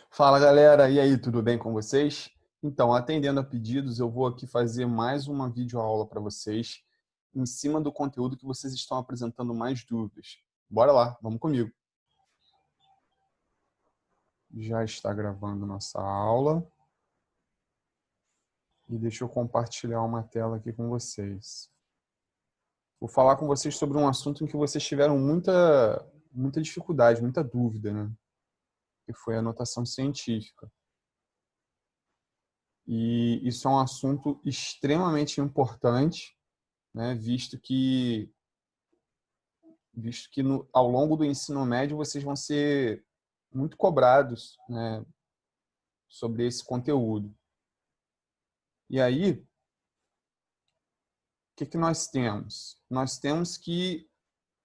Fala galera, e aí, tudo bem com vocês? Então, atendendo a pedidos, eu vou aqui fazer mais uma videoaula para vocês em cima do conteúdo que vocês estão apresentando mais dúvidas. Bora lá, vamos comigo. Já está gravando nossa aula e deixa eu compartilhar uma tela aqui com vocês. Vou falar com vocês sobre um assunto em que vocês tiveram muita dificuldade, muita dúvida, né? Que foi a notação científica. E isso é um assunto extremamente importante, né, visto que ao longo do ensino médio vocês vão ser muito cobrados, né, sobre esse conteúdo. E aí, o que nós temos? Nós temos que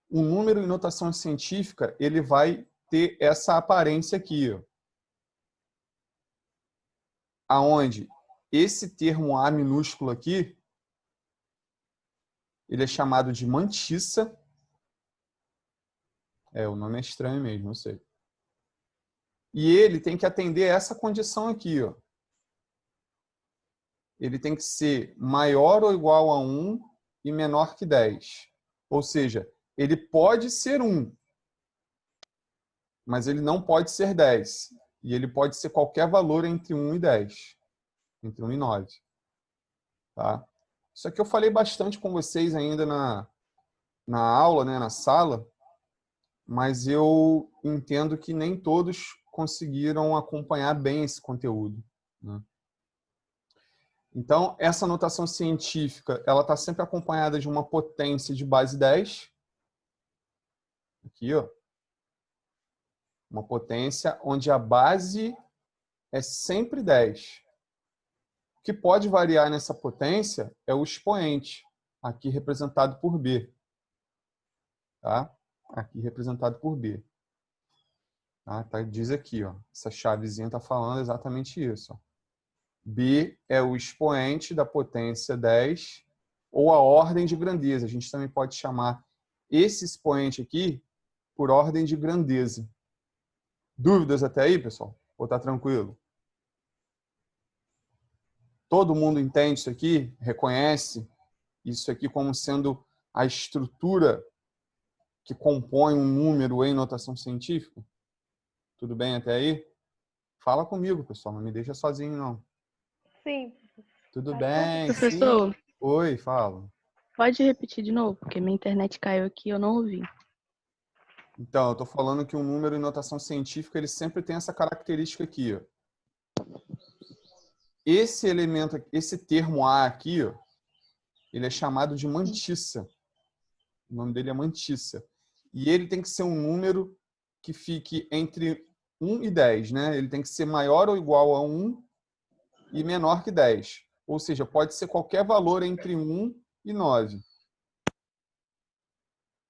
o número em notação científica ele vai ter essa aparência aqui, ó, aonde esse termo A minúsculo aqui, ele é chamado de mantissa. O nome é estranho mesmo, eu sei. E ele tem que atender essa condição aqui, ó. Ele tem que ser maior ou igual a 1 e menor que 10. Ou seja, ele pode ser 1, mas ele não pode ser 10. E ele pode ser qualquer valor entre 1 e 10. Entre 1 e 9. Tá? Isso aqui eu falei bastante com vocês ainda na aula, né, na sala, mas eu entendo que nem todos conseguiram acompanhar bem esse conteúdo, né? Então, essa notação científica, ela está sempre acompanhada de uma potência de base 10. Aqui, ó. Uma potência onde a base é sempre 10. O que pode variar nessa potência é o expoente, aqui representado por B. Tá? Aqui representado por B. Tá? Diz aqui, ó, essa chavezinha está falando exatamente isso. Ó. B é o expoente da potência 10 ou a ordem de grandeza. A gente também pode chamar esse expoente aqui por ordem de grandeza. Dúvidas até aí, pessoal? Ou tá tranquilo? Todo mundo entende isso aqui? Reconhece isso aqui como sendo a estrutura que compõe um número em notação científica? Tudo bem até aí? Fala comigo, pessoal, não me deixa sozinho, não. Sim. Tudo bem, sim. Professor, Oi, fala. pode repetir de novo, porque minha internet caiu aqui e eu não ouvi. Então, eu estou falando que um número em notação científica ele sempre tem essa característica aqui. Ó. Esse elemento, esse termo A aqui, ó, ele é chamado de mantissa. O nome dele é mantissa. E ele tem que ser um número que fique entre 1 e 10, né? Ele tem que ser maior ou igual a 1 e menor que 10. Ou seja, pode ser qualquer valor entre 1 e 9.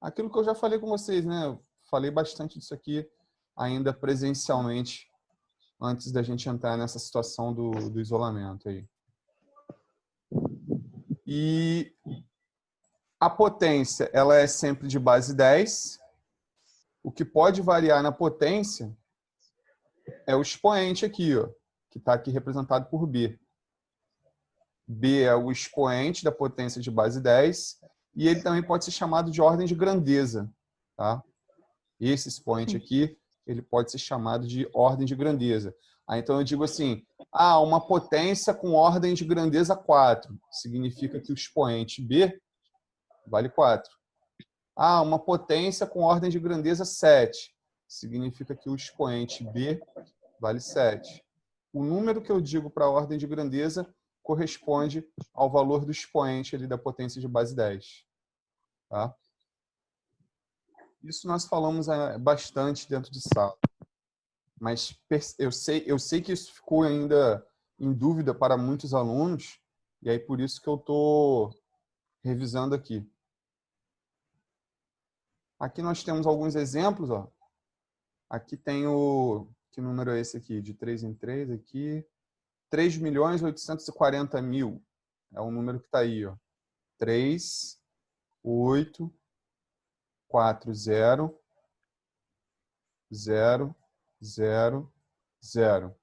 Aquilo que eu já falei com vocês, né? Eu falei bastante disso aqui ainda presencialmente antes da gente entrar nessa situação do isolamento aí. E a potência, ela é sempre de base 10. O que pode variar na potência é o expoente aqui, ó, que está aqui representado por B. B é o expoente da potência de base 10 e ele também pode ser chamado de ordem de grandeza. Tá? Esse expoente aqui, ele pode ser chamado de ordem de grandeza. Então eu digo assim, uma potência com ordem de grandeza 4. Significa que o expoente B vale 4. Uma potência com ordem de grandeza 7. Significa que o expoente B vale 7. O número que eu digo para a ordem de grandeza corresponde ao valor do expoente ali da potência de base 10. Tá? Isso nós falamos bastante dentro de sala. Mas eu sei que isso ficou ainda em dúvida para muitos alunos, e aí por isso que eu estou revisando aqui. Aqui nós temos alguns exemplos. Ó. Aqui tem que número é esse aqui? De 3 em 3 aqui. 3.840.000. É o número que está aí. Ó. 3, 8, 4, 0, 0, 0, 0. O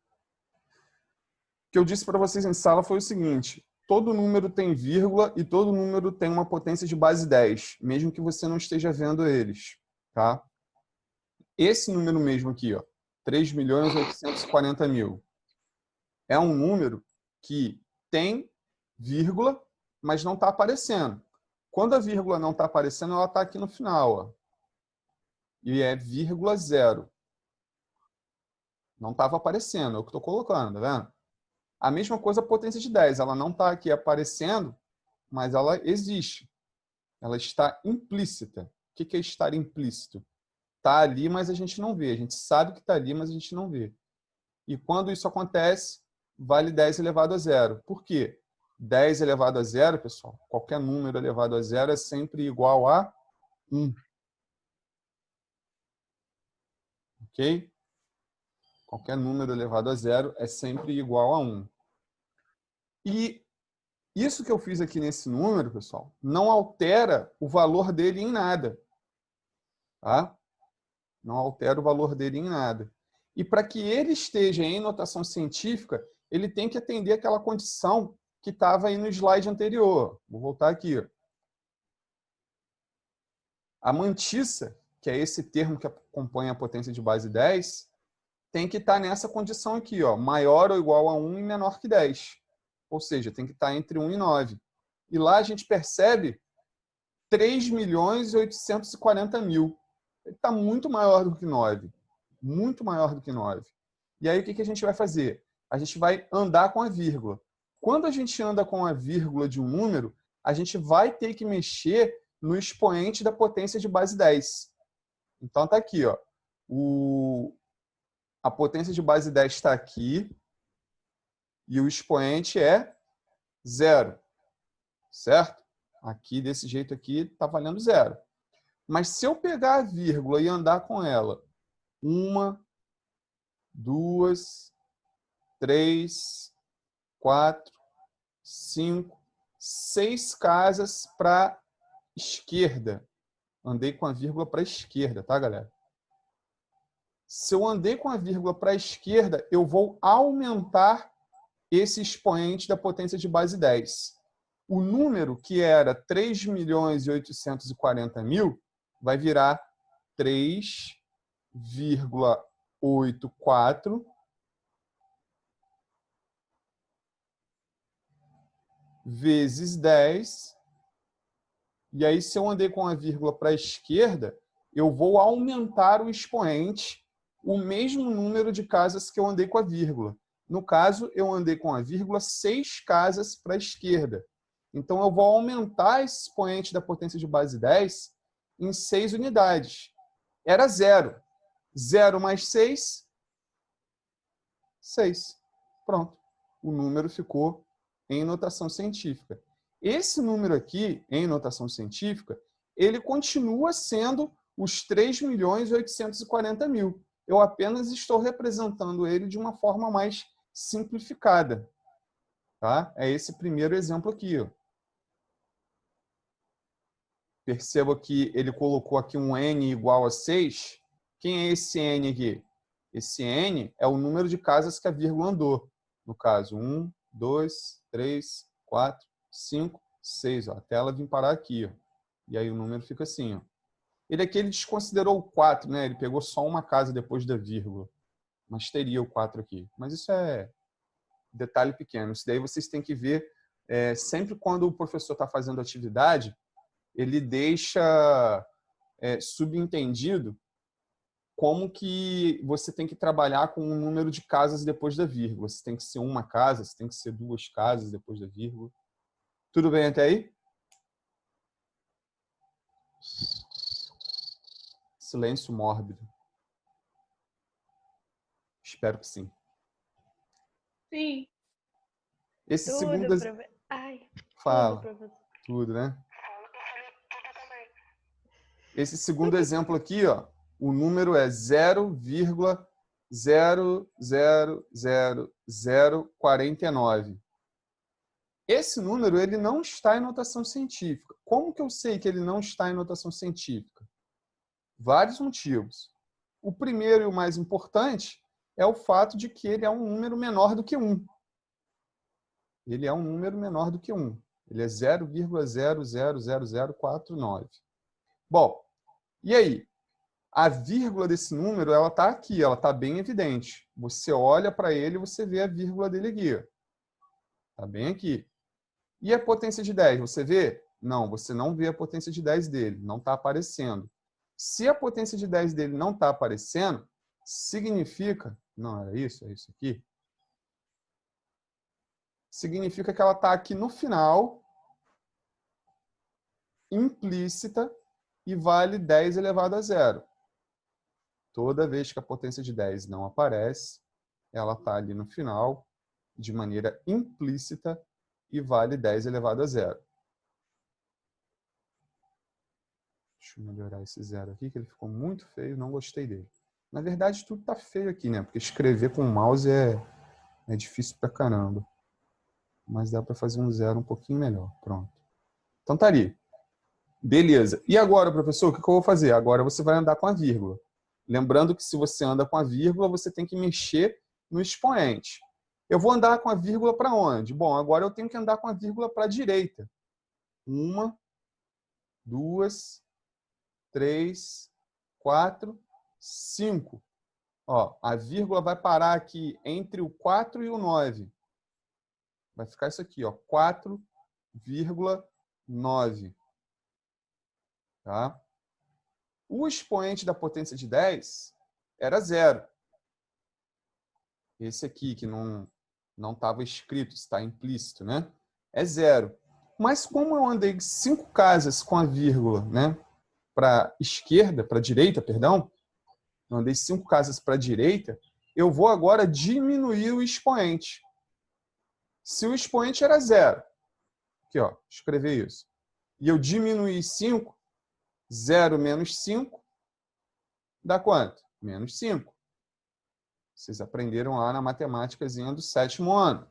que eu disse para vocês em sala foi o seguinte: todo número tem vírgula e todo número tem uma potência de base 10, mesmo que você não esteja vendo eles, tá? Esse número mesmo aqui, ó, 3.840.000, é um número que tem vírgula, mas não está aparecendo. Quando a vírgula não está aparecendo, ela está aqui no final, ó. E é vírgula 0. Não estava aparecendo, é o que estou colocando, tá vendo? A mesma coisa a potência de 10. Ela não está aqui aparecendo, mas ela existe. Ela está implícita. O que é estar implícito? Está ali, mas a gente não vê. A gente sabe que está ali, mas a gente não vê. E quando isso acontece, vale 10 elevado a 0. Por quê? 10 elevado a 0, pessoal, qualquer número elevado a 0 é sempre igual a 1. Ok? Qualquer número elevado a 0 é sempre igual a 1. E isso que eu fiz aqui nesse número, pessoal, não altera o valor dele em nada. Tá? Não altera o valor dele em nada. E para que ele esteja em notação científica, ele tem que atender aquela condição que estava aí no slide anterior. Vou voltar aqui. A mantissa, que é esse termo que acompanha a potência de base 10, tem que estar nessa condição aqui, ó, maior ou igual a 1 e menor que 10. Ou seja, tem que estar entre 1 e 9. E lá a gente percebe 3.840.000. Ele está muito maior do que 9. Muito maior do que 9. E aí o que a gente vai fazer? A gente vai andar com a vírgula. Quando a gente anda com a vírgula de um número, a gente vai ter que mexer no expoente da potência de base 10. Então está aqui, ó. A potência de base 10 está aqui e o expoente é 0. Certo? Aqui, desse jeito aqui, está valendo 0. Mas se eu pegar a vírgula e andar com ela 1, 2, 3, 4, 5, 6 casas para esquerda. Andei com a vírgula para a esquerda, tá, galera? Se eu andei com a vírgula para a esquerda, eu vou aumentar esse expoente da potência de base 10. O número que era 3.840.000 vai virar 3,84 vezes 10. E aí, se eu andei com a vírgula para a esquerda, eu vou aumentar o expoente, o mesmo número de casas que eu andei com a vírgula. No caso, eu andei com a vírgula 6 casas para a esquerda. Então, eu vou aumentar esse expoente da potência de base 10 em 6 unidades. Era 0. 0 mais 6, 6. Pronto. O número ficou em notação científica. Esse número aqui, em notação científica, ele continua sendo os 3.840.000. Eu apenas estou representando ele de uma forma mais simplificada. Tá? É esse primeiro exemplo aqui. Ó. Perceba que ele colocou aqui um n igual a 6. Quem é esse n aqui? Esse n é o número de casas que a vírgula andou. No caso, 1, 2, 3, 4, 5, 6. Ó, até ela vir parar aqui. Ó. E aí o número fica assim. Ó. Ele aqui ele desconsiderou o 4, né? Ele pegou só uma casa depois da vírgula. Mas teria o 4 aqui. Mas isso é detalhe pequeno. Isso daí vocês têm que ver sempre quando o professor está fazendo atividade, ele deixa subentendido como que você tem que trabalhar com o número de casas depois da vírgula. Se tem que ser uma casa, se tem que ser 2 casas depois da vírgula. Tudo bem até aí? Silêncio mórbido. Espero que sim. Sim. Esse Tudo, segundo... professor. Ai, Fala. tudo, professor. Tudo, né? Esse segundo exemplo aqui, ó, o número é 0,0000049. Esse número ele não está em notação científica. Como que eu sei que ele não está em notação científica? Vários motivos. O primeiro e o mais importante é o fato de que ele é um número menor do que 1. Ele é um número menor do que 1. Ele é 0,000049. Bom, e aí? A vírgula desse número, ela está aqui, ela está bem evidente. Você olha para ele e você vê a vírgula dele aqui. Está bem aqui. E a potência de 10, você vê? Não, você não vê a potência de 10 dele, não está aparecendo. Se a potência de 10 dele não está aparecendo, significa... Não, era isso? É isso aqui? Significa que ela está aqui no final, implícita, e vale 10 elevado a zero. Toda vez que a potência de 10 não aparece, ela está ali no final, de maneira implícita, e vale 10 elevado a zero. Deixa eu melhorar esse zero aqui, que ele ficou muito feio, não gostei dele. Na verdade, tudo está feio aqui, né? Porque escrever com o mouse é difícil pra caramba. Mas dá para fazer um zero um pouquinho melhor. Pronto. Então tá ali. Beleza. E agora, professor, o que eu vou fazer? Agora você vai andar com a vírgula. Lembrando que se você anda com a vírgula, você tem que mexer no expoente. Eu vou andar com a vírgula para onde? Bom, agora eu tenho que andar com a vírgula para a direita. 1, 2, 3, 4, 5. Ó, a vírgula vai parar aqui entre o 4 e o 9. Vai ficar isso aqui, ó, 4,9. Tá? O expoente da potência de 10 era 0. Esse aqui, que não estava escrito, está implícito, né? É 0. Mas como eu andei 5 casas com a vírgula, né? Para esquerda, para direita, perdão, eu andei 5 casas para a direita, eu vou agora diminuir o expoente. Se o expoente era 0, aqui, ó, escrever isso, e eu diminuir 5, 0 menos 5, dá quanto? Menos 5. Vocês aprenderam lá na matemáticazinha do 7º ano.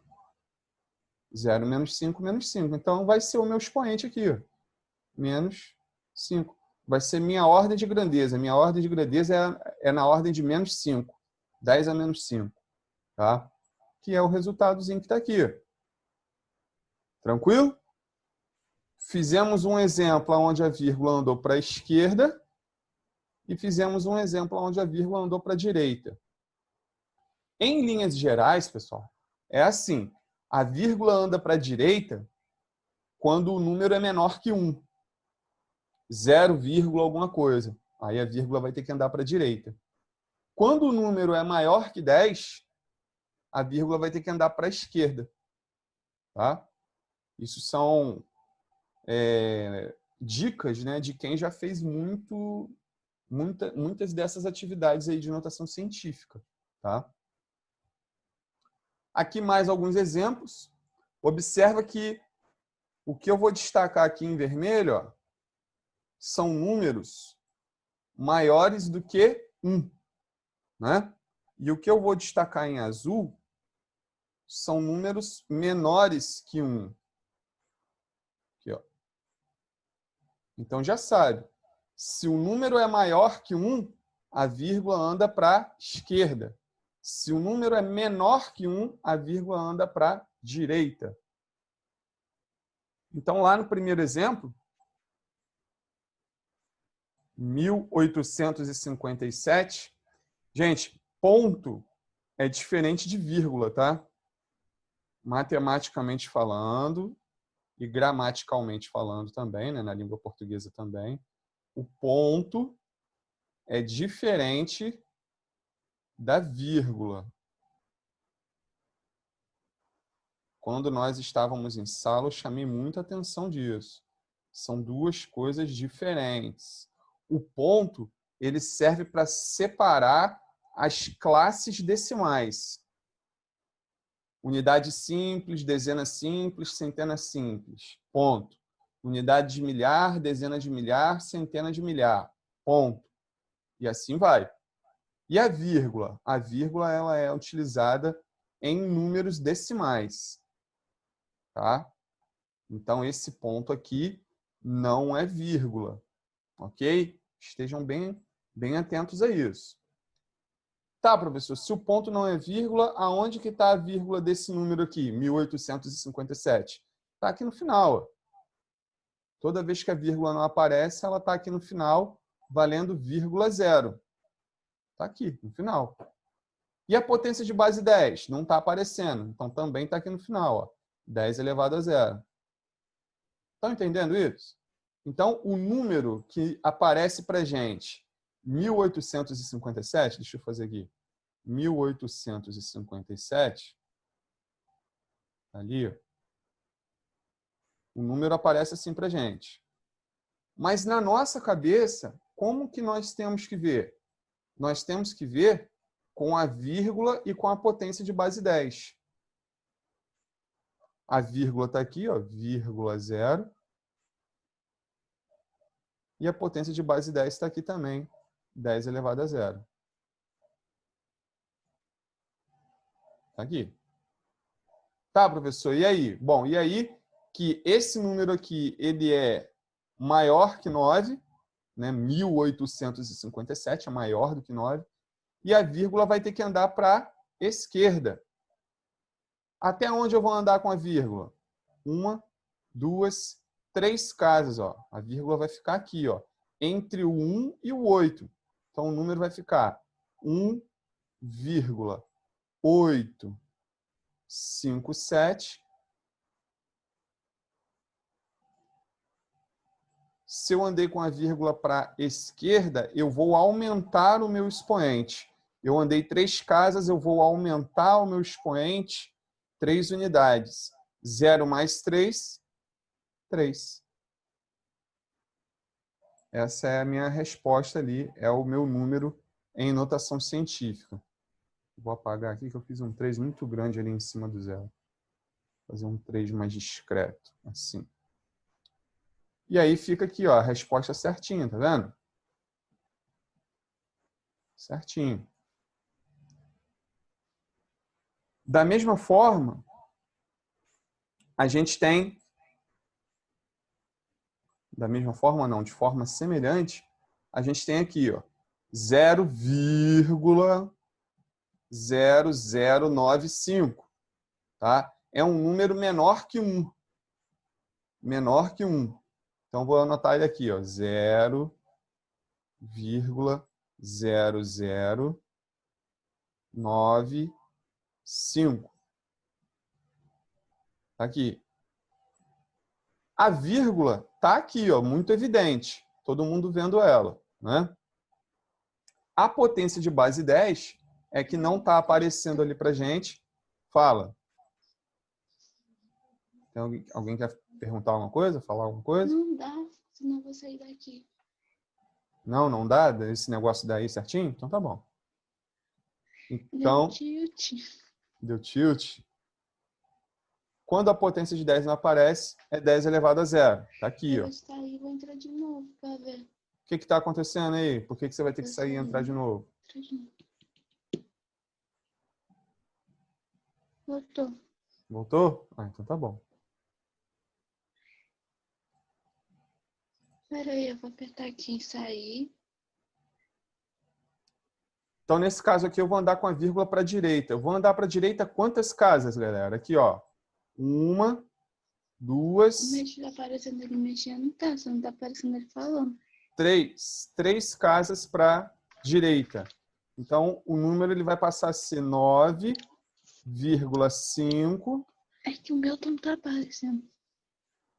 0 menos 5, menos 5. Então, vai ser o meu expoente aqui, ó, menos 5. Vai ser minha ordem de grandeza. Minha ordem de grandeza é na ordem de menos 5. 10 a menos 5. Tá? Que é o resultadozinho que está aqui. Tranquilo? Fizemos um exemplo onde a vírgula andou para a esquerda e fizemos um exemplo onde a vírgula andou para a direita. Em linhas gerais, pessoal, é assim. A vírgula anda para a direita quando o número é menor que 1. 0, alguma coisa. Aí a vírgula vai ter que andar para a direita. Quando o número é maior que 10, a vírgula vai ter que andar para a esquerda. Tá? Isso são dicas, né, de quem já fez muitas dessas atividades aí de notação científica. Tá? Aqui mais alguns exemplos. Observa que o que eu vou destacar aqui em vermelho, ó, são números maiores do que 1. Né? E o que eu vou destacar em azul são números menores que 1. Aqui, ó. Então, já sabe. Se o número é maior que 1, a vírgula anda para a esquerda. Se o número é menor que 1, a vírgula anda para a direita. Então, lá no primeiro exemplo, 1857, gente, ponto é diferente de vírgula, tá? Matematicamente falando e gramaticalmente falando também, né, na língua portuguesa também, o ponto é diferente da vírgula. Quando nós estávamos em sala, eu chamei muita atenção disso. São duas coisas diferentes. O ponto, ele serve para separar as classes decimais. Unidade simples, dezena simples, centena simples. Ponto. Unidade de milhar, dezena de milhar, centena de milhar. Ponto. E assim vai. E a vírgula? A vírgula ela é utilizada em números decimais. Tá? Então, esse ponto aqui não é vírgula. Ok? Estejam bem atentos a isso. Tá, professor, se o ponto não é vírgula, aonde que está a vírgula desse número aqui, 1857? Está aqui no final. Ó. Toda vez que a vírgula não aparece, ela está aqui no final, valendo vírgula zero. Está aqui, no final. E a potência de base 10? Não está aparecendo. Então, também está aqui no final. Ó. 10 elevado a zero. Estão entendendo isso? Então, o número que aparece para a gente, 1857, deixa eu fazer aqui. 1857, ali, ó, o número aparece assim para a gente. Mas na nossa cabeça, como que nós temos que ver? Nós temos que ver com a vírgula e com a potência de base 10. A vírgula está aqui, ó, vírgula 0. E a potência de base 10 está aqui também, 10 elevado a 0. Está aqui. Tá, professor, e aí? Bom, e aí que esse número aqui, ele é maior que 9, né? 1857 é maior do que 9, e a vírgula vai ter que andar para a esquerda. Até onde eu vou andar com a vírgula? 1, 2, 3 casas. Ó. A vírgula vai ficar aqui, ó, entre o 1 e o 8. Então, o número vai ficar 1,857. Se eu andei com a vírgula para a esquerda, eu vou aumentar o meu expoente. Eu andei 3 casas, eu vou aumentar o meu expoente 3 unidades. 0 mais 3, 3. Essa é a minha resposta ali, é o meu número em notação científica. Vou apagar aqui que eu fiz um 3 muito grande ali em cima do 0. Vou fazer um 3 mais discreto, assim. E aí fica aqui, ó, a resposta certinha, tá vendo? Certinho. Da mesma forma, a gente tem... Da mesma forma, não, de forma semelhante, a gente tem aqui, ó, 0,0095, tá? É um número menor que 1. Menor que 1. Então, vou anotar ele aqui, ó, 0,0095. Tá aqui. A vírgula tá aqui, ó, muito evidente. Todo mundo vendo ela, né? A potência de base 10 é que não está aparecendo ali para gente. Fala. Tem alguém quer perguntar alguma coisa? Falar alguma coisa? Não dá, senão eu vou sair daqui. Não, não dá? Esse negócio daí certinho? Então tá bom. Então, Deu tilt. deu tilt. Quando a potência de 10 não aparece, é 10 elevado a 0. Tá aqui, Eu ó. vou sair e vou entrar de novo para ver. O que está acontecendo aí? Por que você vai ter que sair e entrar de novo? Entrar de novo. Voltou. Voltou? Ah, então tá bom. Pera aí, eu vou apertar aqui em sair. Então, nesse caso aqui, eu vou andar com a vírgula para a direita. Eu vou andar para a direita quantas casas, galera? Aqui, ó. 1, 2, O mexe tá aparecendo ele mexendo, não tá, só não tá aparecendo ele falando. 3. 3 casas para a direita. Então, o número ele vai passar a ser 9,5 É que o meu não tá aparecendo.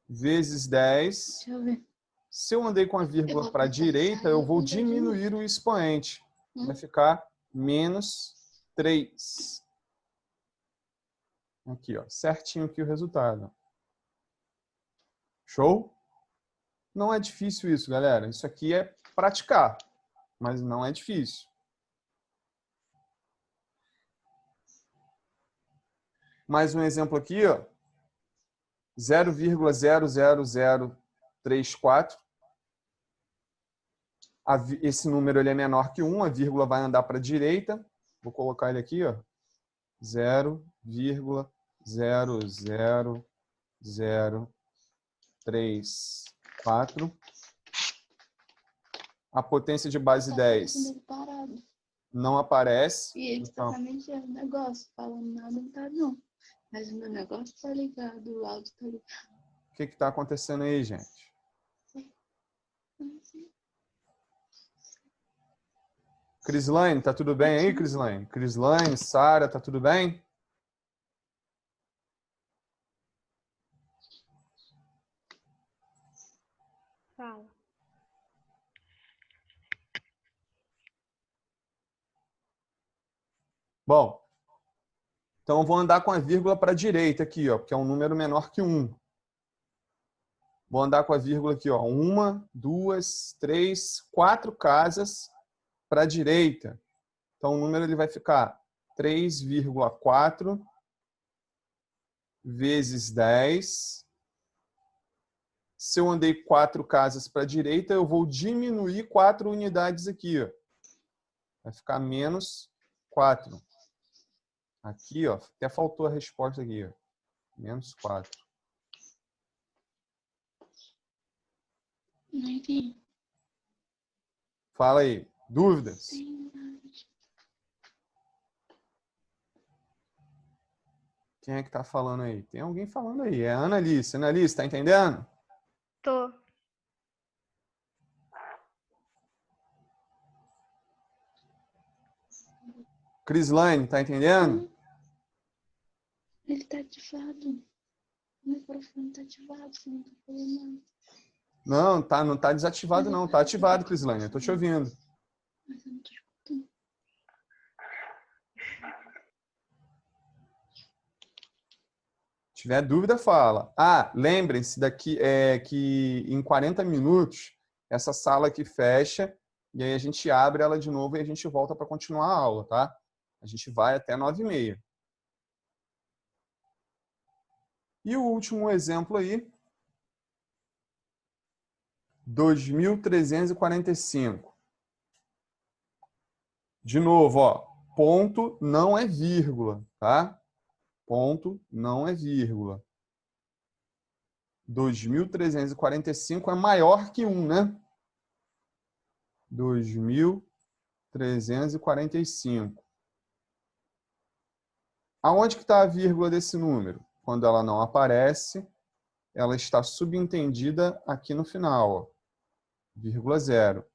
vezes 10. Deixa eu ver. Se eu andei com a vírgula para a direita, eu vou diminuir o expoente. Vai ficar menos 3. Aqui, ó, certinho aqui o resultado. Show? Não é difícil isso, galera. Isso aqui é praticar, mas não é difícil. Mais um exemplo aqui, ó. 0,00034. Esse número ele é menor que 1, a vírgula vai andar para a direita. Vou colocar ele aqui, ó. 0,0034. A potência de base 10. não aparece. E ele Então, tá mexendo o negócio, falando nada, não tá não. Mas o meu negócio tá ligado, o áudio tá ligado. o que está acontecendo aí, gente? Crislaine, tá tudo bem aí, Crislaine? Crislaine, Sara, tá tudo bem? Fala. Bom, então eu vou andar com a vírgula para a direita aqui, ó, porque é um número menor que 1. Vou andar com a vírgula aqui, ó, 1, 2, 3, 4 casas para a direita. Então o número ele vai ficar 3,4 vezes 10. Se eu andei 4 casas para a direita, eu vou diminuir 4 unidades aqui, ó. Vai ficar menos 4. Aqui, ó, até faltou a resposta aqui, ó. Menos 4. Não entendi. Fala aí. Dúvidas? Quem é que tá falando aí? Tem alguém falando aí. É a Annalise. Annalise, tá entendendo? Tô. Crislaine, tá entendendo? Ele tá ativado. O microfone tá ativado, você não tá falando nada. Não tá desativado não. Tá ativado, Crislaine. Eu tô te ouvindo. Mas eu não tô escutando. Se tiver dúvida, fala. Ah, lembrem-se daqui que em 40 minutos essa sala aqui fecha e aí a gente abre ela de novo e a gente volta para continuar a aula, tá? A gente vai até 9h30. E o último exemplo aí, 2.345. De novo, ó, ponto não é vírgula, tá? Ponto não é vírgula. 2.345 é maior que 1, né? 2.345. Aonde que está a vírgula desse número? Quando ela não aparece, ela está subentendida aqui no final, ó, vírgula 0.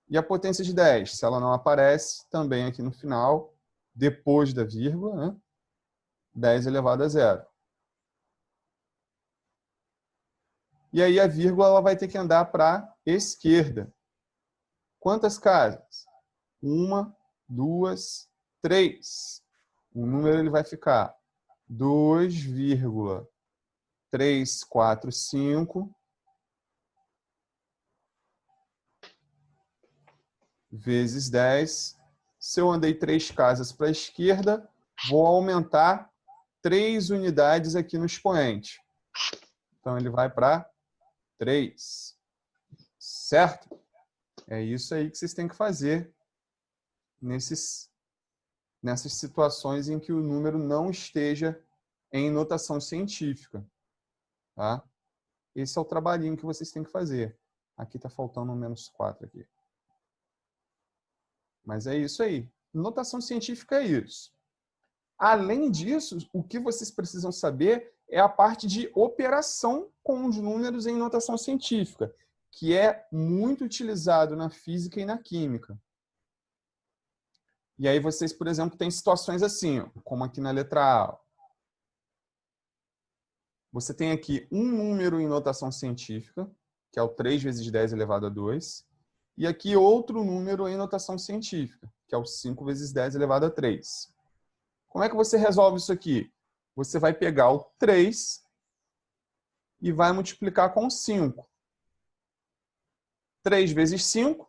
E a potência de 10? Se ela não aparece, também aqui no final, depois da vírgula, né? 10 elevado a 0. E aí a vírgula ela vai ter que andar para a esquerda. Quantas casas? 1, 2, 3. O número ele vai ficar 2,345 vezes 10. Se eu andei 3 casas para a esquerda, vou aumentar 3 unidades aqui no expoente. Então, ele vai para 3. Certo? É isso aí que vocês têm que fazer nessas situações em que o número não esteja em notação científica. Tá? Esse é o trabalhinho que vocês têm que fazer. Aqui está faltando um menos 4 aqui. Mas é isso aí. Notação científica é isso. Além disso, o que vocês precisam saber é a parte de operação com os números em notação científica, que é muito utilizado na física e na química. E aí vocês, por exemplo, têm situações assim, ó, como aqui na letra A. Você tem aqui um número em notação científica, que é o 3 vezes 10 elevado a 2, e aqui outro número em notação científica, que é o 5 vezes 10 elevado a 3. Como é que você resolve isso aqui? Você vai pegar o 3 e vai multiplicar com 5. 3 vezes 5,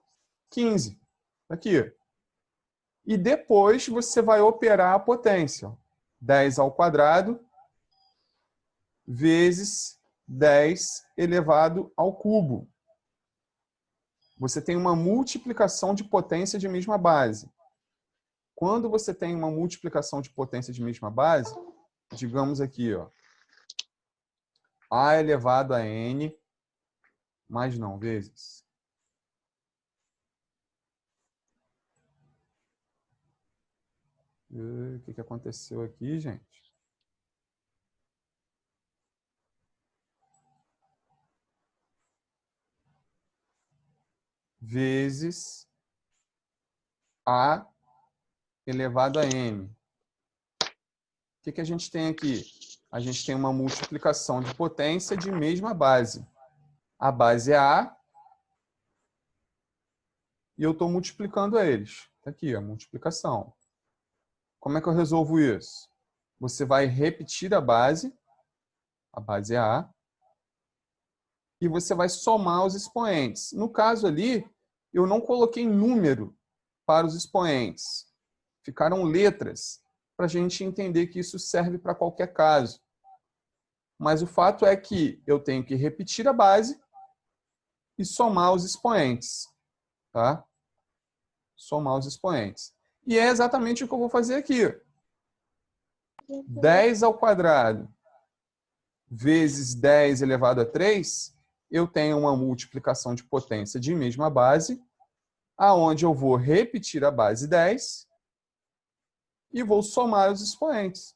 15. Aqui. E depois você vai operar a potência. 10 ao quadrado vezes 10 elevado ao cubo. Você tem uma multiplicação de potência de mesma base. Quando você tem uma multiplicação de potência de mesma base, digamos aqui, ó, A elevado a N, mais não, vezes O que aconteceu aqui, gente? Vezes A elevado a M. O que a gente tem aqui? A gente tem uma multiplicação de potência de mesma base. A base é A e eu estou multiplicando eles. Está aqui, a multiplicação. Como é que eu resolvo isso? Você vai repetir a base é A, e você vai somar os expoentes. No caso ali, eu não coloquei número para os expoentes. Ficaram letras, para a gente entender que isso serve para qualquer caso. Mas o fato é que eu tenho que repetir a base e somar os expoentes. Tá? Somar os expoentes. E é exatamente o que eu vou fazer aqui. 10 ao quadrado vezes 10 elevado a 3, eu tenho uma multiplicação de potência de mesma base, aonde eu vou repetir a base 10 e vou somar os expoentes.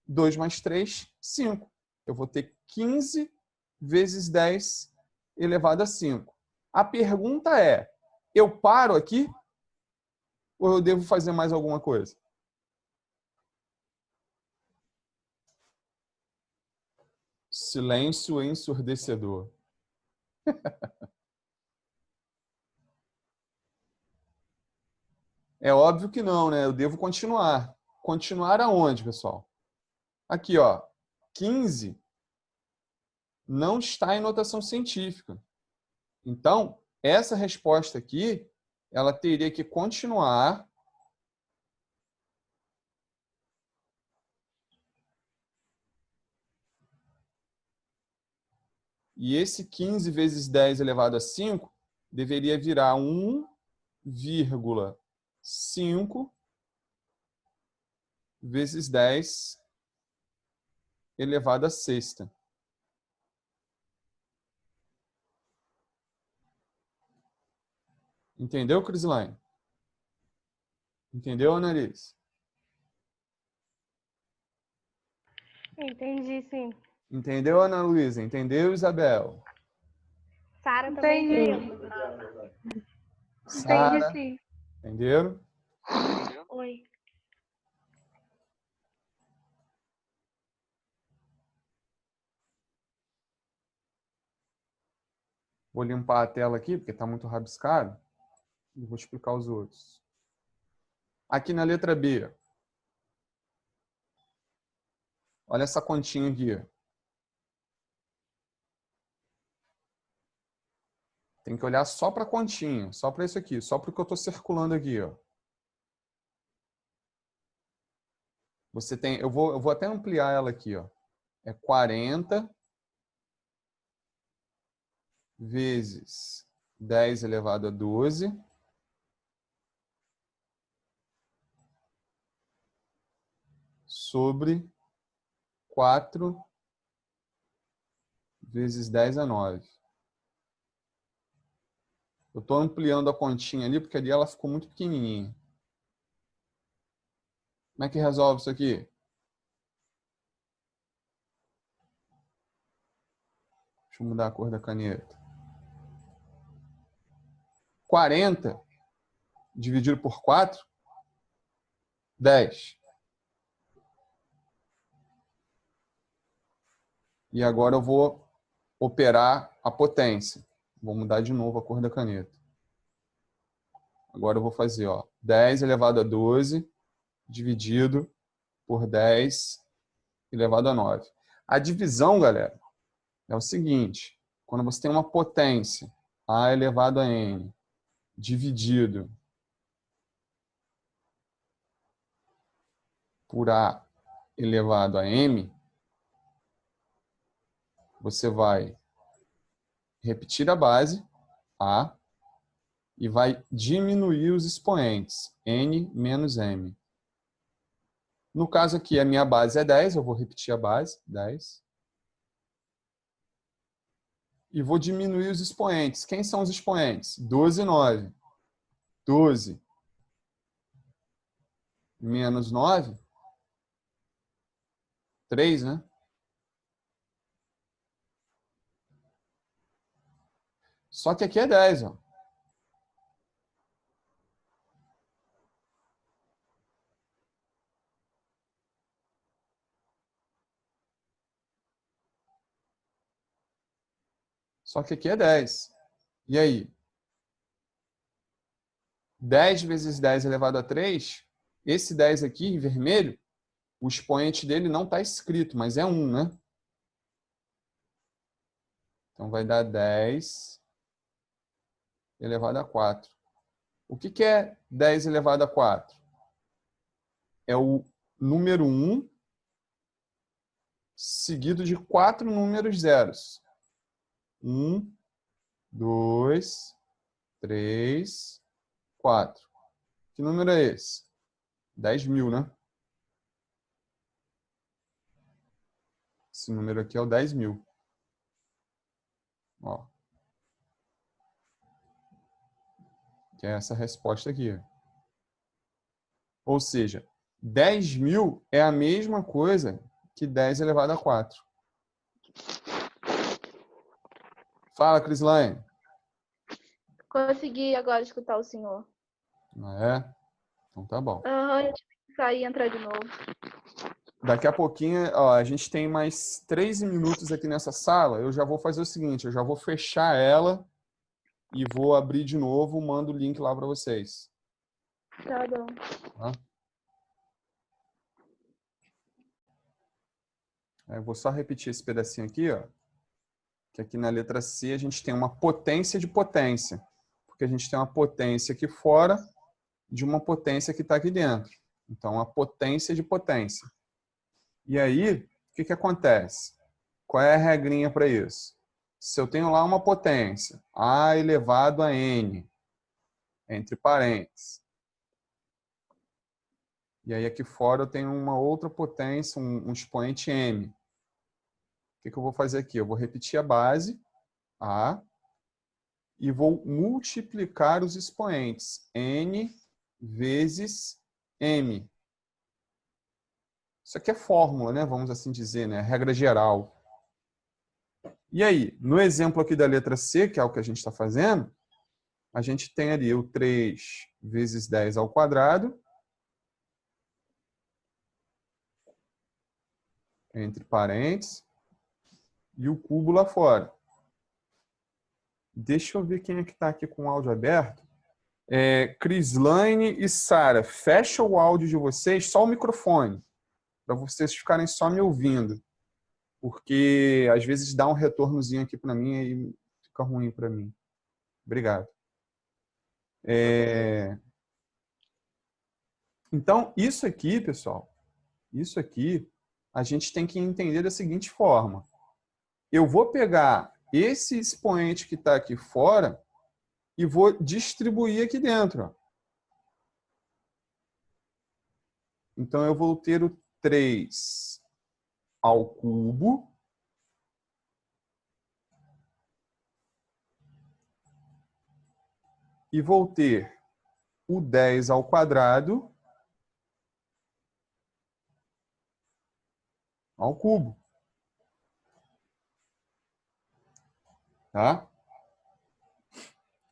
2 mais 3, 5. Eu vou ter 15 vezes 10 elevado a 5. A pergunta é, eu paro aqui ou eu devo fazer mais alguma coisa? Silêncio ensurdecedor. É óbvio que não, né? Eu devo continuar. Continuar aonde, pessoal? Aqui, ó. 15 não está em notação científica. Então, essa resposta aqui, ela teria que continuar e esse 15 vezes 10 elevado a 5 deveria virar 1,5 vezes 10 elevado a sexta. Entendeu, Crislaine? Entendeu, Annalise? Entendi, sim. Entendeu, Ana Luísa? Entendeu, Isabel? Sara também Entendi. entendeu. Sara, Entendi, sim. entenderam? Oi. Vou limpar a tela aqui, porque está muito rabiscado. E vou explicar os outros. Aqui na letra B. Olha essa continha aqui. Tem que olhar só para a continha, só para isso aqui, só para o que eu estou circulando aqui. Ó. Você tem, eu vou até ampliar ela aqui. Ó. É 40 vezes 10 elevado a 12 sobre 4 vezes 10 a 9. Eu estou ampliando a continha ali, porque ali ela ficou muito pequenininha. Como é que resolve isso aqui? Deixa eu mudar a cor da caneta. 40 dividido por 4, 10. E agora eu vou operar a potência. Vou mudar de novo a cor da caneta. Agora eu vou fazer 10 elevado a 12 dividido por 10 elevado a 9. A divisão, galera, é o seguinte. Quando você tem uma potência, A elevado a N, dividido por A elevado a M, você vai repetir a base, A, e vai diminuir os expoentes, N menos M. No caso aqui, a minha base é 10, eu vou repetir a base, 10. E vou diminuir os expoentes. Quem são os expoentes? 12 e 9. 12. menos 9. 3, né? Só que aqui é 10, ó. Só que aqui é 10. E aí? 10 vezes 10 elevado a 3, esse 10 aqui, em vermelho, o expoente dele não está escrito, mas é 1, né? Então, vai dar 10 elevado a 4. O que é 10 elevado a 4? É o número 1 seguido de 4 números zeros. 1, 2, 3, 4. Que número é esse? 10.000, né? Esse número aqui é o 10.000. Ó. Que é essa resposta aqui. Ou seja, 10.000 é a mesma coisa que 10 elevado a 4. Fala, Crislaine. Consegui agora escutar o senhor. É? Então tá bom. Eu tive que sair e entrar de novo. Daqui a pouquinho, ó, a gente tem mais 13 minutos aqui nessa sala. Eu já vou fazer o seguinte, eu já vou fechar ela e vou abrir de novo, mando o link lá para vocês. Tá bom. Tá? Eu vou só repetir esse pedacinho aqui, ó. Que aqui na letra C a gente tem uma potência de potência. Porque a gente tem uma potência aqui fora de uma potência que está aqui dentro. Então, a potência de potência. E aí, o que acontece? Qual é a regrinha para isso? Se eu tenho lá uma potência, A elevado a N, entre parênteses. E aí aqui fora eu tenho uma outra potência, um expoente M. O que eu vou fazer aqui? Eu vou repetir a base, A, e vou multiplicar os expoentes, N vezes M. Isso aqui é fórmula, né? Vamos assim dizer, né? Regra geral. E aí, no exemplo aqui da letra C, que é o que a gente está fazendo, a gente tem ali o 3 vezes 10 ao quadrado, entre parênteses, e o cubo lá fora. Deixa eu ver quem é que está aqui com o áudio aberto. Crislaine e Sara, fecha o áudio de vocês, só o microfone, para vocês ficarem só me ouvindo. Porque às vezes dá um retornozinho aqui para mim e fica ruim para mim. Obrigado. Então, isso aqui, pessoal, isso aqui, a gente tem que entender da seguinte forma. Eu vou pegar esse expoente que está aqui fora e vou distribuir aqui dentro. Ó. Então, eu vou ter o 3 ao cubo e vou ter o 10 ao quadrado ao cubo. Tá?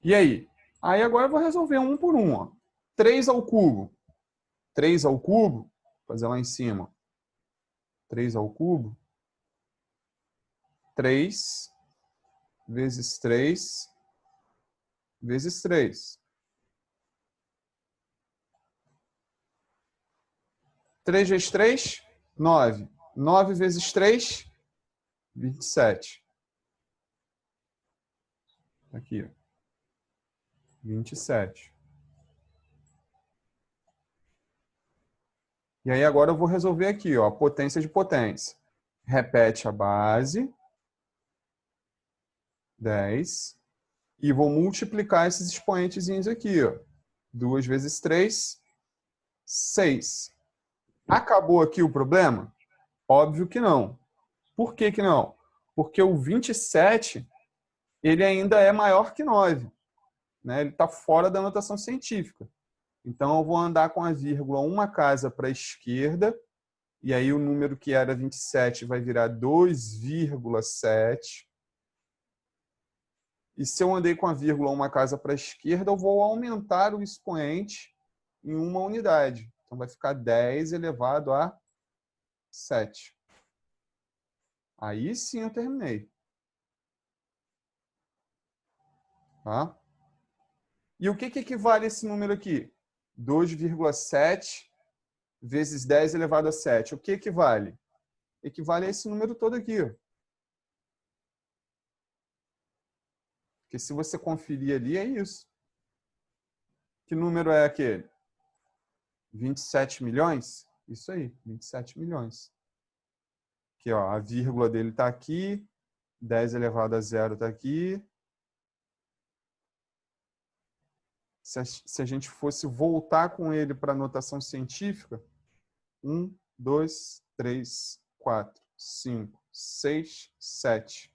E aí? Aí agora eu vou resolver um por um. Ó. 3 ao cubo. 3 ao cubo, vou fazer lá em cima. 3 ao cubo. 3 vezes 3 vezes 3. 3 vezes 3, 9. 9 vezes 3, 27. Aqui, ó. 27. E aí agora eu vou resolver aqui, ó, potência de potência. Repete a base, 10, e vou multiplicar esses expoentezinhos aqui, ó. 2 vezes 3, 6. Acabou aqui o problema? Óbvio que não. Por que que não? Porque o 27, ele ainda é maior que 9. Né? Ele está fora da notação científica. Então, eu vou andar com a vírgula uma casa para a esquerda, e aí o número que era 27 vai virar 2,7. E se eu andei com a vírgula uma casa para a esquerda, eu vou aumentar o expoente em uma unidade. Então, vai ficar 10 elevado a 7. Aí sim eu terminei. Tá? E o que equivale a esse número aqui? 2,7 vezes 10 elevado a 7. O que equivale? Equivale a esse número todo aqui. Porque se você conferir ali, é isso. Que número é aquele? 27 milhões? Isso aí, 27 milhões. Aqui, ó, a vírgula dele está aqui, 10 elevado a 0 está aqui. Se a gente fosse voltar com ele para a notação científica, 1, 2, 3, 4, 5, 6, 7.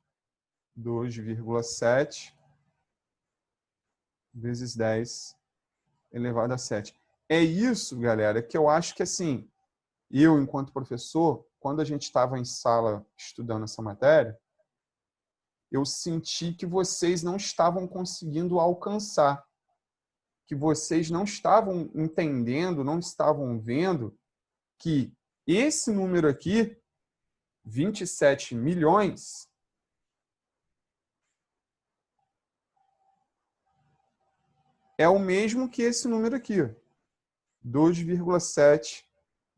2,7 vezes 10 elevado a 7. É isso, galera, que eu acho que, assim, eu, enquanto professor, quando a gente estava em sala estudando essa matéria, eu senti que vocês não estavam conseguindo alcançar, que vocês não estavam entendendo, não estavam vendo que esse número aqui, 27 milhões, é o mesmo que esse número aqui, 2,7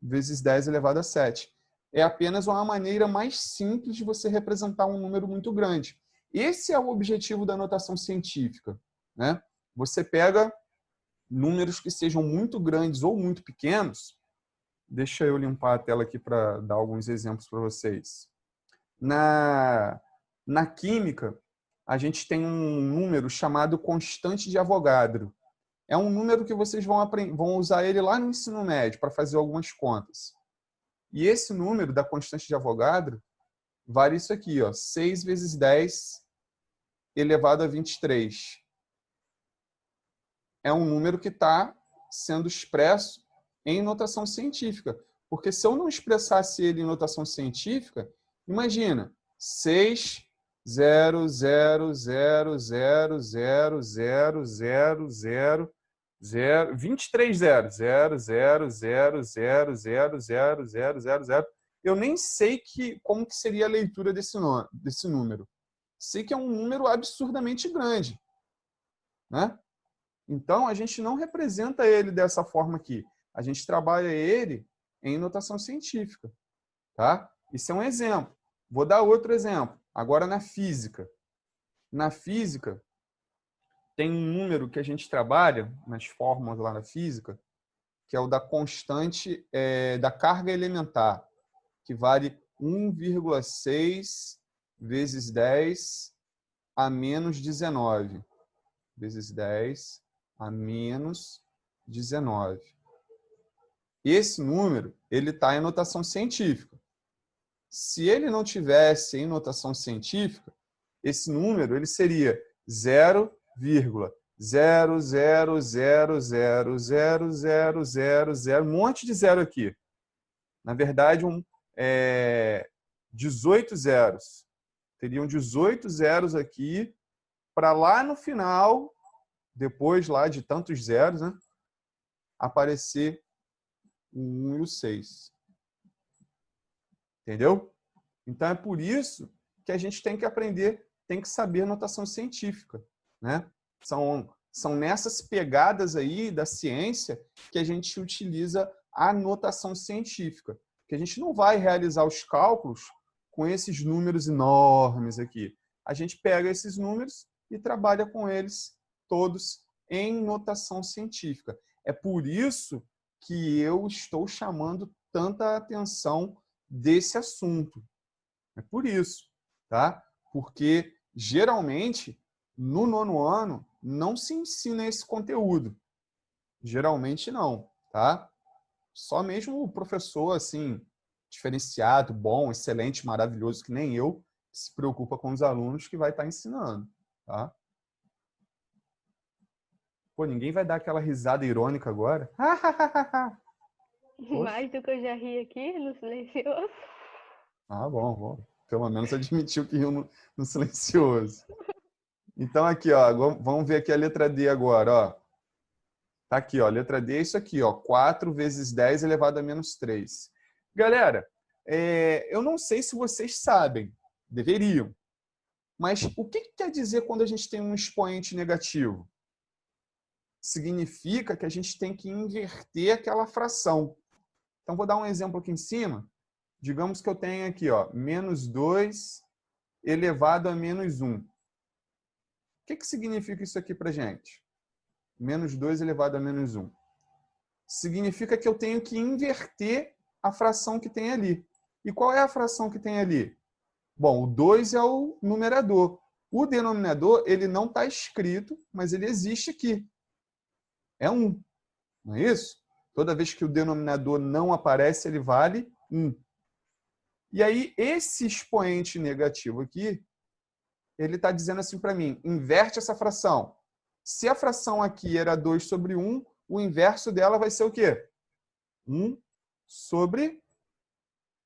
vezes 10 elevado a 7. É apenas uma maneira mais simples de você representar um número muito grande. Esse é o objetivo da notação científica, né? Você pega números que sejam muito grandes ou muito pequenos. Deixa eu limpar a tela aqui para dar alguns exemplos para vocês. Na química, a gente tem um número chamado constante de Avogadro. É um número que vocês vão usar ele lá no ensino médio para fazer algumas contas. E esse número da constante de Avogadro vale isso aqui, ó, 6 vezes 10 elevado a 23. É um número que está sendo expresso em notação científica. Porque se eu não expressasse ele em notação científica, imagina, 6, 0, 0, 0, 0, 0, 0, 0, 0, 0, 23 0, 0, 0, 0, 0, 0, 0, 0, 0, 0. Eu nem sei como que seria a leitura desse número. Sei que é um número absurdamente grande, né? Então, a gente não representa ele dessa forma aqui. A gente trabalha ele em notação científica. Tá? Isso é um exemplo. Vou dar outro exemplo. Agora, na física. Na física, tem um número que a gente trabalha nas fórmulas lá na física, que é o da constante da carga elementar, que vale 1,6 vezes 10 a menos 19. Vezes 10 a menos 19. Esse número, ele está em notação científica. Se ele não tivesse em notação científica, esse número ele seria 0,000000000, um monte de zero aqui. Na verdade, 18 zeros. Teriam 18 zeros aqui para lá no final, depois lá de tantos zeros, né, aparecer o 1 e o 6. Entendeu? Então, é por isso que a gente tem que aprender, tem que saber notação científica, né? São nessas pegadas aí da ciência que a gente utiliza a notação científica. Que a gente não vai realizar os cálculos com esses números enormes aqui. A gente pega esses números e trabalha com eles todos em notação científica. É por isso que eu estou chamando tanta atenção desse assunto. É por isso, tá? Porque geralmente no nono ano não se ensina esse conteúdo. Geralmente não, tá? Só mesmo o professor assim diferenciado, bom, excelente, maravilhoso que nem eu, se preocupa com os alunos que vai estar ensinando, tá? Pô, ninguém vai dar aquela risada irônica agora? Poxa. Mais do que eu já ri aqui no silencioso. Ah, bom. Pelo menos admitiu que riu no silencioso. Então, aqui, ó, vamos ver aqui a letra D agora, ó. Tá aqui, ó, a letra D é isso aqui, ó, 4 vezes 10 elevado a menos 3. Galera, eu não sei se vocês sabem, deveriam, mas o que quer dizer quando a gente tem um expoente negativo? Significa que a gente tem que inverter aquela fração. Então, vou dar um exemplo aqui em cima. Digamos que eu tenho aqui, ó, menos 2 elevado a menos 1. O que significa isso aqui para gente? Menos 2 elevado a menos 1. Significa que eu tenho que inverter a fração que tem ali. E qual é a fração que tem ali? Bom, o 2 é o numerador. O denominador, ele não está escrito, mas ele existe aqui. É 1. Não é isso? Toda vez que o denominador não aparece, ele vale 1. E aí, esse expoente negativo aqui, ele está dizendo assim para mim, inverte essa fração. Se a fração aqui era 2 sobre 1, o inverso dela vai ser o quê? 1 sobre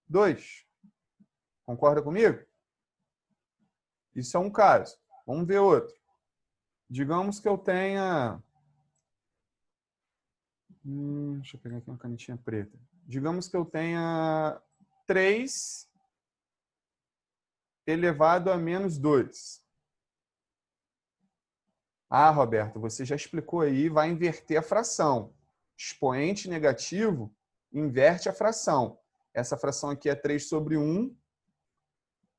2. Concorda comigo? Isso é um caso. Vamos ver outro. Digamos que eu tenha... deixa eu pegar aqui uma canetinha preta. Digamos que eu tenha 3 elevado a menos 2. Ah, Roberto, você já explicou aí, vai inverter a fração. Expoente negativo inverte a fração. Essa fração aqui é 3 sobre 1.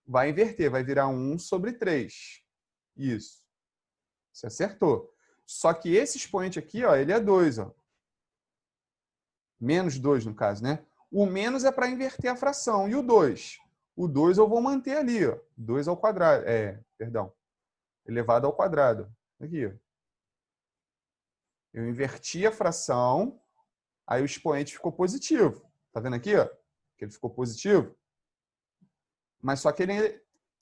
Vai inverter, vai virar 1 sobre 3. Isso. Você acertou. Só que esse expoente aqui, ó, ele é 2. Ó. Menos 2, no caso, né? O menos é para inverter a fração. E o 2? O 2 eu vou manter ali. Ó. 2 ao quadrado. Perdão. Elevado ao quadrado. Aqui. Ó. Eu inverti a fração, aí o expoente ficou positivo. Tá vendo aqui? Ó? Que ele ficou positivo. Mas só que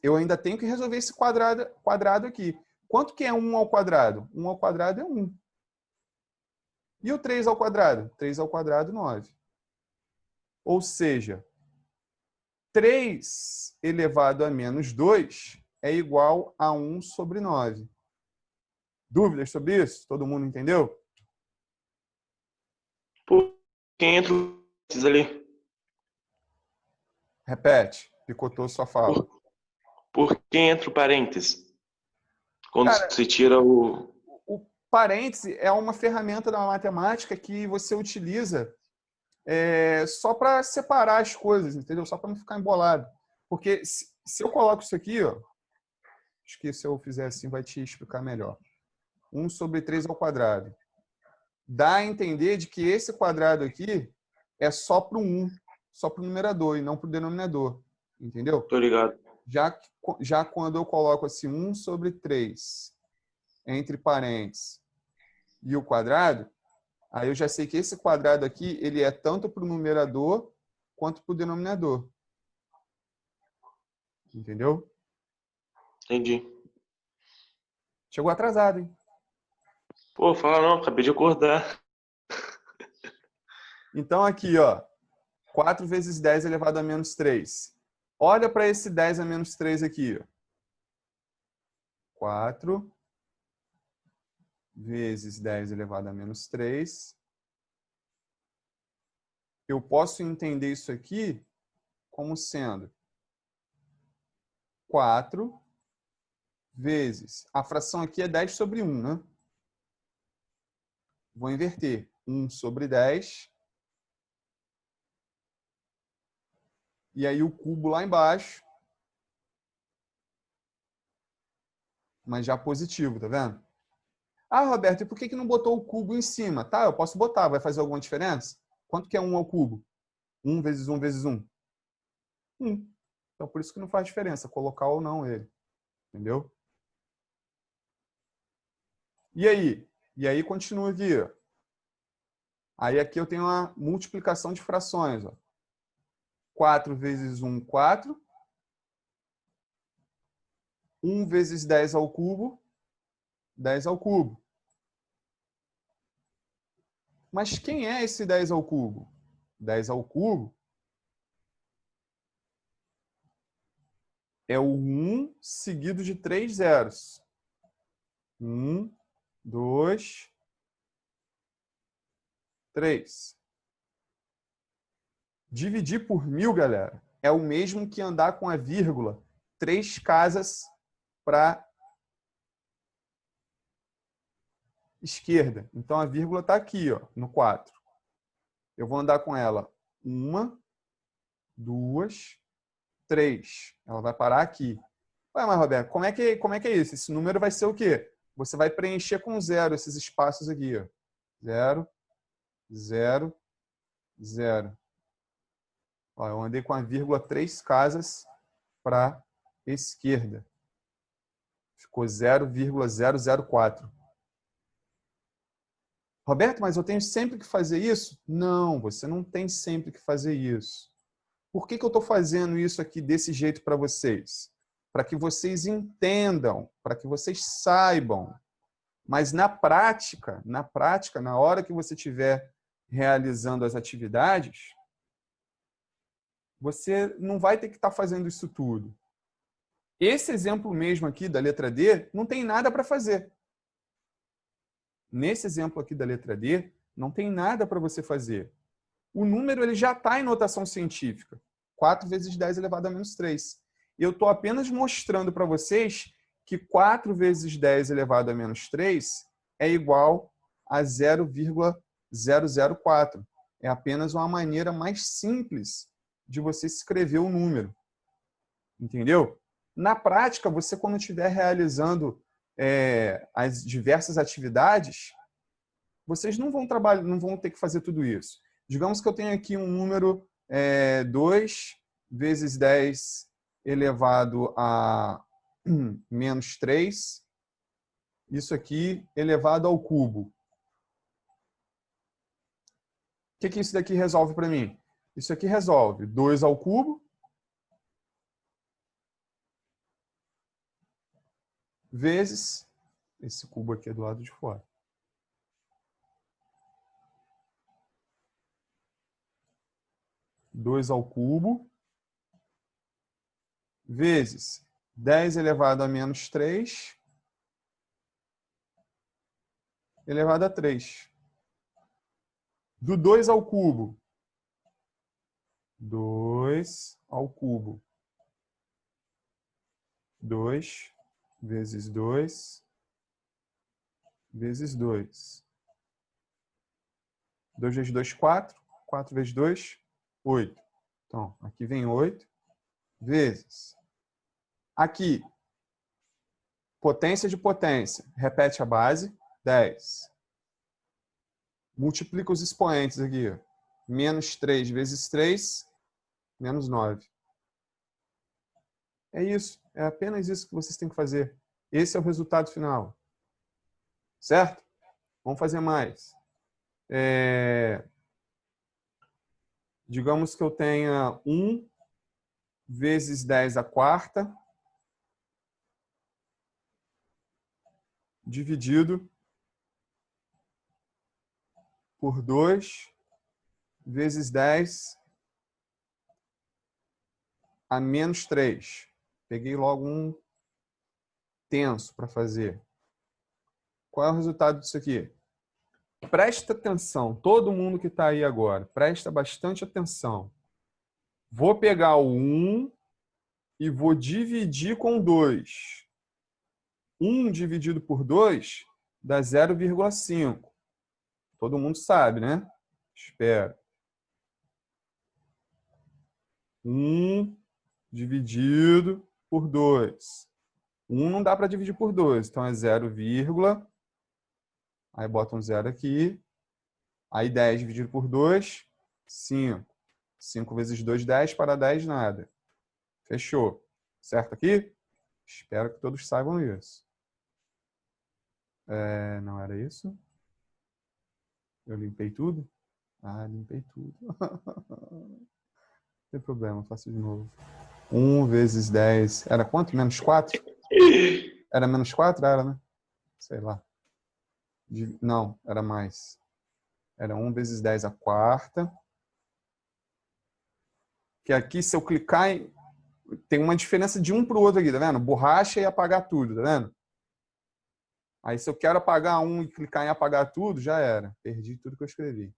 eu ainda tenho que resolver esse quadrado aqui. Quanto que é 1 ao quadrado? 1 ao quadrado é 1. E o 3 ao quadrado? 3 ao quadrado, 9. Ou seja, 3 elevado a menos 2 é igual a 1 sobre 9. Dúvidas sobre isso? Todo mundo entendeu? Por que entra esses ali? Repete. Picotou sua fala. Por que entra o parênteses? Quando Cara, se tira o... O parêntese é uma ferramenta da matemática que você utiliza só para separar as coisas, entendeu? Só para não ficar embolado. Porque se eu coloco isso aqui, ó, acho que se eu fizer assim vai te explicar melhor. 1 sobre 3 ao quadrado. Dá a entender de que esse quadrado aqui é só para o 1, só para o numerador e não para o denominador. Entendeu? Tô ligado. Já quando eu coloco assim 1 sobre 3 entre parênteses e o quadrado, aí eu já sei que esse quadrado aqui ele é tanto para o numerador quanto para o denominador. Entendeu? Entendi. Chegou atrasado, hein? Pô, fala não, acabei de acordar. Então aqui, ó, 4 vezes 10 elevado a menos 3. Olha para esse 10 a menos 3 aqui. Ó. 4 vezes 10 elevado a menos 3. Eu posso entender isso aqui como sendo 4 vezes... A fração aqui é 10 sobre 1, né? Vou inverter. 1 sobre 10. E aí o cubo lá embaixo. Mas já positivo, tá vendo? Ah, Roberto, e por que não botou o cubo em cima? Tá, eu posso botar. Vai fazer alguma diferença? Quanto que é 1 ao cubo? 1 vezes 1 vezes 1? 1. Então, por isso que não faz diferença colocar ou não ele. Entendeu? E aí? E aí continua aqui. Ó. Aí aqui eu tenho uma multiplicação de frações. Ó. 4 vezes 1, 4. 1 vezes 10 ao cubo, 10 ao cubo. Mas quem é esse 10 ao cubo? 10 ao cubo é o 1 seguido de 3 zeros. 1, 2, 3. Dividir por 1000, galera, é o mesmo que andar com a vírgula 3 casas para esquerda. Então, a vírgula está aqui, ó, no 4. Eu vou andar com ela 1, 2, 3. Ela vai parar aqui. Ué, mas, Roberto, como é que é isso? Esse número vai ser o quê? Você vai preencher com 0 esses espaços aqui, ó. 0, 0, 0. Ó, eu andei com a vírgula 3 casas para esquerda. Ficou 0,004. Roberto, mas eu tenho sempre que fazer isso? Não, você não tem sempre que fazer isso. Por que eu estou fazendo isso aqui desse jeito para vocês? Para que vocês entendam, para que vocês saibam. Mas na prática, na hora que você estiver realizando as atividades, você não vai ter que estar fazendo isso tudo. Esse exemplo mesmo aqui da letra D não tem nada para fazer. Nesse exemplo aqui da letra D, não tem nada para você fazer. O número ele já está em notação científica. 4 vezes 10 elevado a menos 3. Eu estou apenas mostrando para vocês que 4 vezes 10 elevado a menos 3 é igual a 0,004. É apenas uma maneira mais simples de você escrever o número. Entendeu? Na prática, você quando estiver realizando as diversas atividades, vocês não vão ter que fazer tudo isso. Digamos que eu tenho aqui um número 2 vezes 10 elevado a menos 3. Isso aqui elevado ao cubo. O que isso daqui resolve para mim? Isso aqui resolve 2 ao cubo vezes esse cubo aqui é do lado de fora. Dois ao cubo vezes 10 elevado a menos 3 elevado a 3. Do 2 ao cubo. 2 ao cubo. 2 vezes 2 vezes 2. 2 vezes 2, 4. 4 vezes 2, 8. Então, aqui vem 8 vezes. Aqui, potência de potência. Repete a base, 10. Multiplica os expoentes aqui. Menos 3 vezes 3, menos 9. É isso. É apenas isso que vocês têm que fazer. Esse é o resultado final. Certo? Vamos fazer mais. Digamos que eu tenha 1 vezes 10 à quarta dividido por 2 vezes 10 a menos 3. Peguei logo um tenso para fazer. Qual é o resultado disso aqui? Presta atenção, todo mundo que está aí agora, presta bastante atenção. Vou pegar o 1 e vou dividir com 2. 1 dividido por 2 dá 0,5. Todo mundo sabe, né? Espera. 1 dividido por 2. 1 não dá para dividir por 2, então é 0, aí bota um 0 aqui. Aí 10 dividido por 2, 5. 5 vezes 2, 10. Para 10, nada. Fechou. Certo aqui? Espero que todos saibam isso. Não era isso? Eu limpei tudo? Ah, limpei tudo. Não tem problema, faço de novo. 1 vezes 10. Era quanto? Menos 4? Era menos 4? Era, né? Sei lá. Não, era mais. Era 1 vezes 10 à quarta. Que aqui, se eu clicar, tem uma diferença de um para o outro aqui, tá vendo? Borracha e apagar tudo, tá vendo? Aí, se eu quero apagar um e clicar em apagar tudo, já era. Perdi tudo que eu escrevi.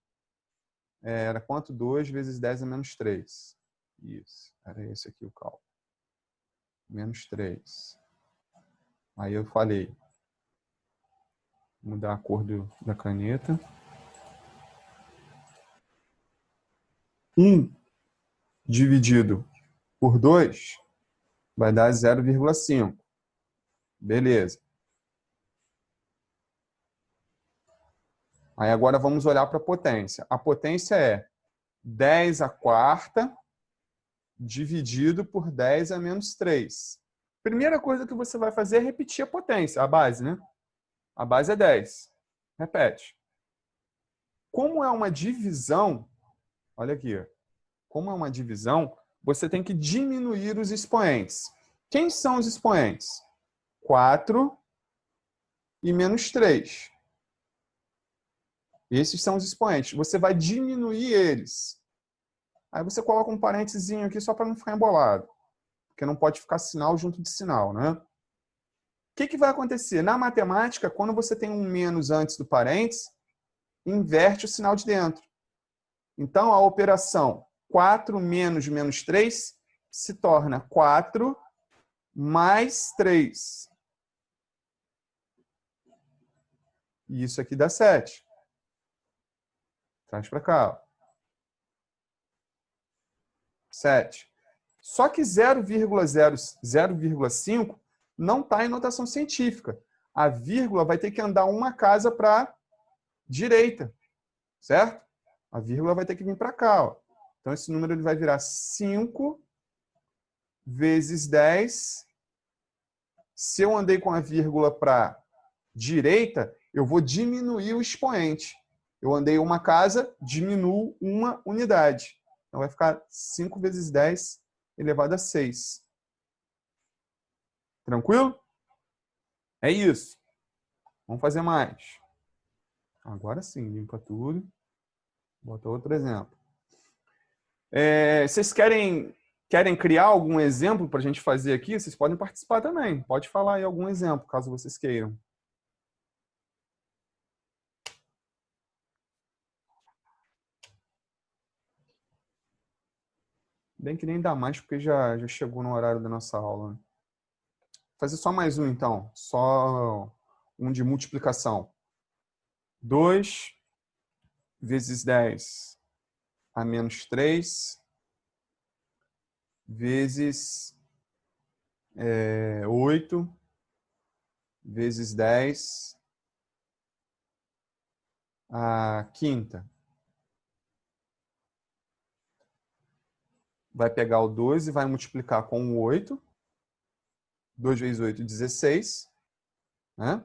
Era quanto? 2 vezes 10 a menos 3. Isso. Era esse aqui o cálculo. Menos 3. Aí eu falei. Vou mudar a cor da caneta. 1 dividido por 2 vai dar 0,5. Beleza. Aí agora vamos olhar para a potência. A potência é 10 à quarta dividido por 10 a menos 3. Primeira coisa que você vai fazer é repetir a potência, a base, né? A base é 10. Repete. Como é uma divisão, olha aqui, como é uma divisão, você tem que diminuir os expoentes. Quem são os expoentes? 4 e menos 3. Esses são os expoentes. Você vai diminuir eles. Aí você coloca um parênteses aqui só para não ficar embolado. Porque não pode ficar sinal junto de sinal, né? O que vai acontecer? Na matemática, quando você tem um menos antes do parênteses, inverte o sinal de dentro. Então, a operação 4 menos menos 3 se torna 4 mais 3. E isso aqui dá 7. Traz para cá. Ó. 7. Só que 0,5 não está em notação científica. A vírgula vai ter que andar uma casa para a direita. Certo? A vírgula vai ter que vir para cá. Ó. Então, esse número ele vai virar 5 vezes 10. Se eu andei com a vírgula para a direita, eu vou diminuir o expoente. Eu andei uma casa, diminuo uma unidade. Então, vai ficar 5 vezes 10 elevado a 6. Tranquilo? É isso. Vamos fazer mais. Agora sim, limpa tudo. Bota outro exemplo. Vocês querem criar algum exemplo para a gente fazer aqui? Vocês podem participar também. Pode falar aí algum exemplo, caso vocês queiram. Bem que nem dá mais, porque já chegou no horário da nossa aula. Vou fazer só mais um, então. Só um de multiplicação. 2 vezes 10 a menos 3 vezes 8 vezes 10 a quinta. Vai pegar o 2 e vai multiplicar com o 8. 2 vezes 8, 16. Né?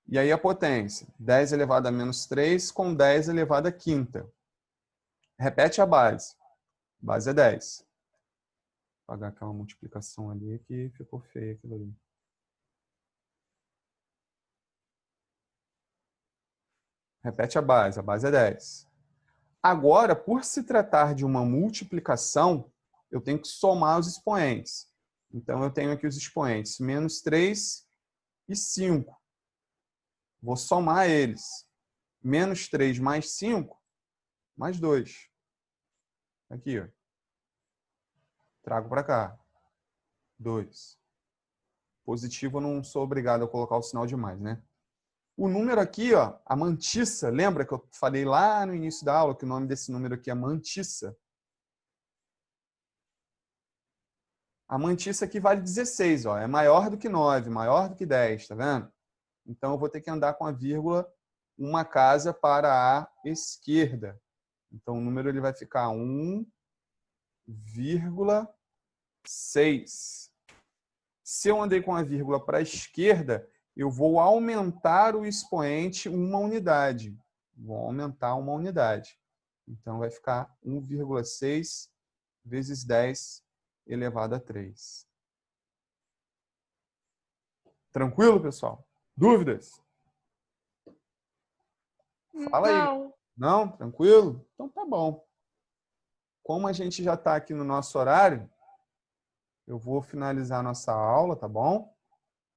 E aí a potência. 10 elevado a menos 3 com 10 elevado a quinta. Repete a base. A base é 10. Vou apagar aquela multiplicação ali que ficou feia aquilo ali. Repete a base é 10. Agora, por se tratar de uma multiplicação, eu tenho que somar os expoentes. Então, eu tenho aqui os expoentes, menos 3 e 5. Vou somar eles. Menos 3 mais 5, mais 2. Aqui, ó. Trago para cá. 2. Positivo, eu não sou obrigado a colocar o sinal de mais, né? O número aqui, ó, a mantissa, lembra que eu falei lá no início da aula que o nome desse número aqui é mantissa? A mantissa aqui vale 16, ó, é maior do que 9, maior do que 10, tá vendo? Então eu vou ter que andar com a vírgula uma casa para a esquerda. Então o número ele vai ficar 1,6. Se eu andei com a vírgula para a esquerda, eu vou aumentar o expoente uma unidade. Vou aumentar uma unidade. Então, vai ficar 1,6 vezes 10 elevado a 3. Tranquilo, pessoal? Dúvidas? Fala aí. Não. Não? Tranquilo? Então tá bom. Como a gente já está aqui no nosso horário, eu vou finalizar a nossa aula, tá bom?